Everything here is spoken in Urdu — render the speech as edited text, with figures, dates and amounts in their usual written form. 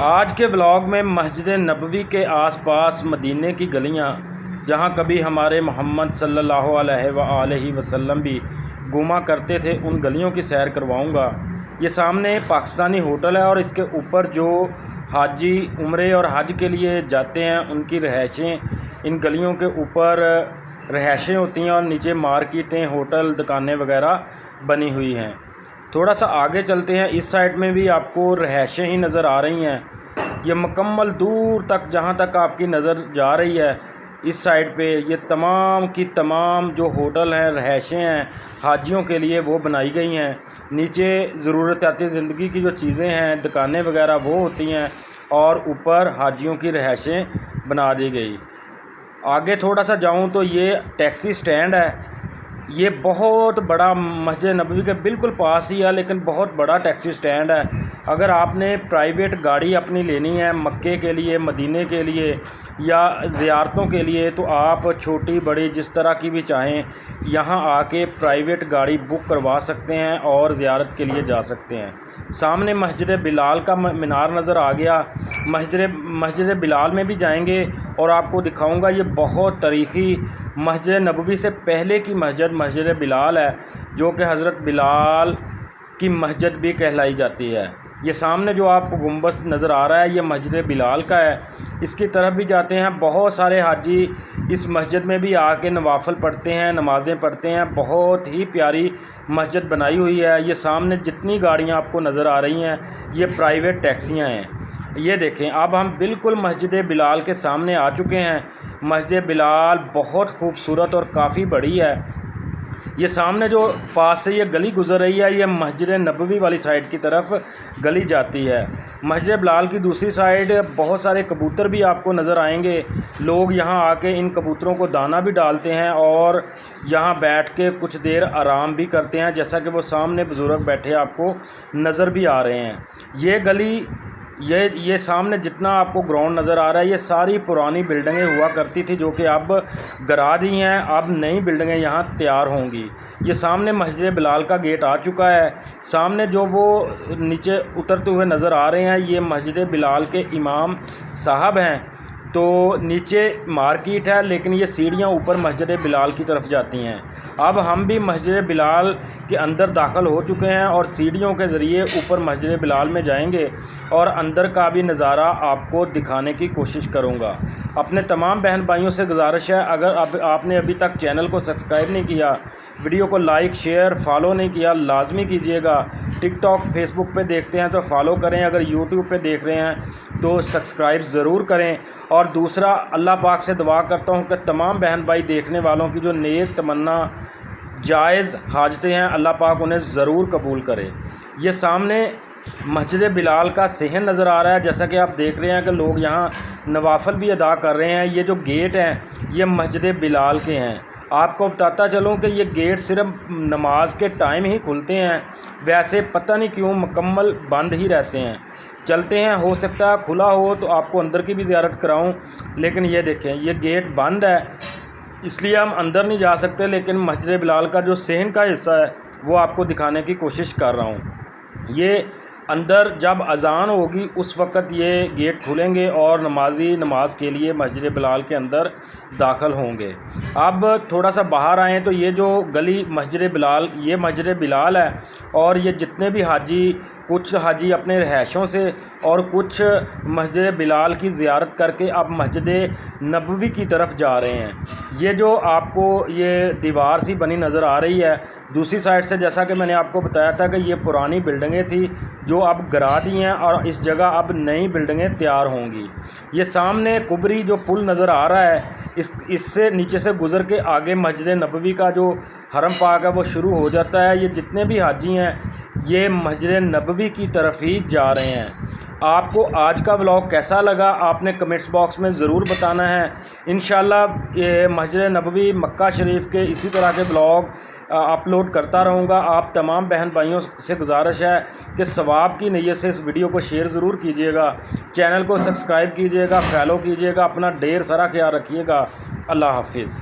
آج کے بلاگ میں مسجد نبوی کے آس پاس مدینے کی گلیاں جہاں کبھی ہمارے محمد صلی اللہ علیہ وآلہ وسلم بھی گھوما کرتے تھے ان گلیوں کی سیر کرواؤں گا۔ یہ سامنے پاکستانی ہوٹل ہے اور اس کے اوپر جو حاجی عمرے اور حج کے لیے جاتے ہیں ان کی رہائشیں، ان گلیوں کے اوپر رہائشیں ہوتی ہیں اور نیچے مارکیٹیں، ہوٹل، دکانیں وغیرہ بنی ہوئی ہیں۔ تھوڑا سا آگے چلتے ہیں، اس سائڈ میں بھی آپ کو رہائشیں ہی نظر آ رہی ہیں۔ یہ مکمل دور تک جہاں تک آپ کی نظر جا رہی ہے اس سائڈ پہ یہ تمام کی تمام جو ہوٹل ہیں، رہائشیں ہیں حاجیوں کے لیے وہ بنائی گئی ہیں۔ نیچے ضروریاتی زندگی کی جو چیزیں ہیں، دکانیں وغیرہ وہ ہوتی ہیں اور اوپر حاجیوں کی رہائشیں بنا دی گئی۔ آگے تھوڑا سا جاؤں تو یہ ٹیکسی سٹینڈ ہے۔ یہ بہت بڑا مسجد نبوی کے بالکل پاس ہی ہے، لیکن بہت بڑا ٹیکسی سٹینڈ ہے۔ اگر آپ نے پرائیویٹ گاڑی اپنی لینی ہے مکے کے لیے، مدینے کے لیے یا زیارتوں کے لیے تو آپ چھوٹی بڑی جس طرح کی بھی چاہیں یہاں آ کے پرائیویٹ گاڑی بک کروا سکتے ہیں اور زیارت کے لیے جا سکتے ہیں۔ سامنے مسجد بلال کا مینار نظر آ گیا۔ مسجد بلال میں بھی جائیں گے اور آپ کو دکھاؤں گا۔ یہ بہت تاریخی مسجد نبوی سے پہلے کی مسجد بلال ہے، جو کہ حضرت بلال کی مسجد بھی کہلائی جاتی ہے۔ یہ سامنے جو آپ کو گنبد نظر آ رہا ہے یہ مسجد بلال کا ہے۔ اس کی طرف بھی جاتے ہیں، بہت سارے حاجی اس مسجد میں بھی آ کے نوافل پڑھتے ہیں، نمازیں پڑھتے ہیں۔ بہت ہی پیاری مسجد بنائی ہوئی ہے۔ یہ سامنے جتنی گاڑیاں آپ کو نظر آ رہی ہیں یہ پرائیویٹ ٹیکسیاں ہیں۔ یہ دیکھیں، اب ہم بالکل مسجد بلال کے سامنے آ چکے ہیں۔ مسجد بلال بہت خوبصورت اور کافی بڑی ہے۔ یہ سامنے جو پاس سے یہ گلی گزر رہی ہے یہ مسجد نبوی والی سائڈ کی طرف گلی جاتی ہے۔ مسجد بلال کی دوسری سائڈ بہت سارے کبوتر بھی آپ کو نظر آئیں گے۔ لوگ یہاں آ کے ان کبوتروں کو دانہ بھی ڈالتے ہیں اور یہاں بیٹھ کے کچھ دیر آرام بھی کرتے ہیں، جیسا کہ وہ سامنے بزرگ بیٹھے آپ کو نظر بھی آ رہے ہیں۔ یہ گلی یہ سامنے جتنا آپ کو گراؤنڈ نظر آ رہا ہے یہ ساری پرانی بلڈنگیں ہوا کرتی تھی جو کہ اب گرا دی ہیں۔ اب نئی بلڈنگیں یہاں تیار ہوں گی۔ یہ سامنے مسجد بلال کا گیٹ آ چکا ہے۔ سامنے جو وہ نیچے اترتے ہوئے نظر آ رہے ہیں یہ مسجد بلال کے امام صاحب ہیں۔ تو نیچے مارکیٹ ہے لیکن یہ سیڑھیاں اوپر مسجد بلال کی طرف جاتی ہیں۔ اب ہم بھی مسجد بلال کے اندر داخل ہو چکے ہیں اور سیڑھیوں کے ذریعے اوپر مسجد بلال میں جائیں گے اور اندر کا بھی نظارہ آپ کو دکھانے کی کوشش کروں گا۔ اپنے تمام بہن بھائیوں سے گزارش ہے، اگر آپ نے ابھی تک چینل کو سبسکرائب نہیں کیا، ویڈیو کو لائک شیئر فالو نہیں کیا، لازمی کیجیے گا۔ ٹک ٹاک فیس بک پہ دیکھتے ہیں تو فالو کریں، اگر یوٹیوب پہ دیکھ رہے ہیں تو سبسکرائب ضرور کریں۔ اور دوسرا، اللہ پاک سے دعا کرتا ہوں کہ تمام بہن بھائی دیکھنے والوں کی جو نیک تمنا جائز حاجتیں ہیں اللہ پاک انہیں ضرور قبول کرے۔ یہ سامنے مسجد بلال کا صحن نظر آ رہا ہے، جیسا کہ آپ دیکھ رہے ہیں کہ لوگ یہاں نوافل بھی ادا کر رہے ہیں۔ یہ جو گیٹ ہیں یہ مسجد بلال کے ہیں۔ آپ کو بتاتا چلوں کہ یہ گیٹ صرف نماز کے ٹائم ہی کھلتے ہیں، ویسے پتہ نہیں کیوں مکمل بند ہی رہتے ہیں۔ چلتے ہیں، ہو سکتا ہے کھلا ہو تو آپ کو اندر کی بھی زیارت کراؤں، لیکن یہ دیکھیں یہ گیٹ بند ہے اس لیے ہم اندر نہیں جا سکتے، لیکن مسجد بلال کا جو صحن کا حصہ ہے وہ آپ کو دکھانے کی کوشش کر رہا ہوں۔ یہ اندر جب اذان ہوگی اس وقت یہ گیٹ کھلیں گے اور نمازی نماز کے لیے مسجد بلال کے اندر داخل ہوں گے۔ اب تھوڑا سا باہر آئیں تو یہ جو گلی مسجد بلال یہ مسجد بلال ہے اور یہ جتنے بھی حاجی، کچھ حاجی اپنے رہائشوں سے اور کچھ مسجد بلال کی زیارت کر کے اب مسجد نبوی کی طرف جا رہے ہیں۔ یہ جو آپ کو یہ دیوار سی بنی نظر آ رہی ہے دوسری سائڈ سے، جیسا کہ میں نے آپ کو بتایا تھا کہ یہ پرانی بلڈنگیں تھیں جو اب گرا دی ہیں اور اس جگہ اب نئی بلڈنگیں تیار ہوں گی۔ یہ سامنے کبری جو پل نظر آ رہا ہے اس سے نیچے سے گزر کے آگے مسجد نبوی کا جو حرم پاک ہے وہ شروع ہو جاتا ہے۔ یہ جتنے بھی حاجی ہیں یہ مسجد نبوی کی طرف ہی جا رہے ہیں۔ آپ کو آج کا ولاگ کیسا لگا آپ نے کمنٹس باکس میں ضرور بتانا ہے۔ انشاءاللہ یہ مسجد نبوی مکہ شریف کے اسی طرح کے ولاگ اپلوڈ کرتا رہوں گا۔ آپ تمام بہن بھائیوں سے گزارش ہے کہ ثواب کی نیت سے اس ویڈیو کو شیئر ضرور کیجیے گا، چینل کو سبسکرائب کیجیے گا، فالو کیجیے گا، اپنا ڈھیر سارا خیال رکھیے گا۔ اللہ حافظ۔